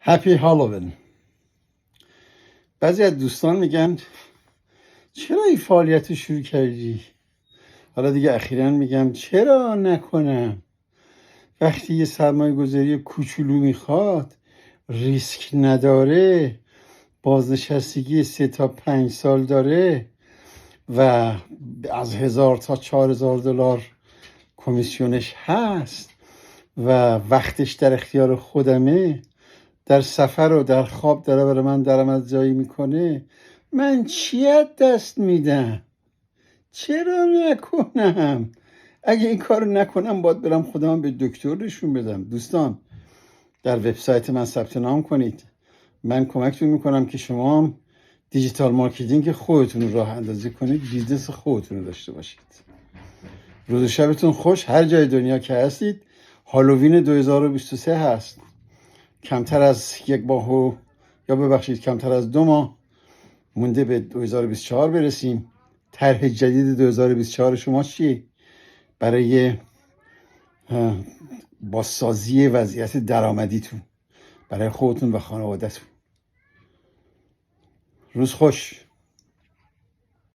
هپی هالووین. بعضی از دوستان میگن چرا این فعالیت رو شروع کردی؟ حالا دیگه اخیراً میگم چرا نکنم؟ وقتی یه سرمایه گذاری کوچولو میخواد، ریسک نداره، بازنشستگی 3 تا 5 سال داره و از 1000 تا 4000 دلار کمیسیونش هست و وقتش در اختیار خودمه، در سفر و در خواب داره برای من درآمدزایی میکنه، من چی دست میدم؟ چرا نکنم؟ اگه این کار نکنم باید برم خودم به دکتر نشون بدم. دوستان، در وبسایت من ثبت نام کنید. من کمکتون میکنم که شما هم دیجیتال مارکتینگ خودتون رو راه اندازی کنید، بیزنس خودتون رو داشته باشید. روز و شبتون خوش هر جای دنیا که هستید. هالووین 2023 هست. کمتر از یک ماه کمتر از 2 ماه مونده به 2024 برسیم. طرح جدید 2024 شما چیه؟ برای بازسازی وضعیت درآمدیتون، برای خودتون و خانوادهتون. روز خوش.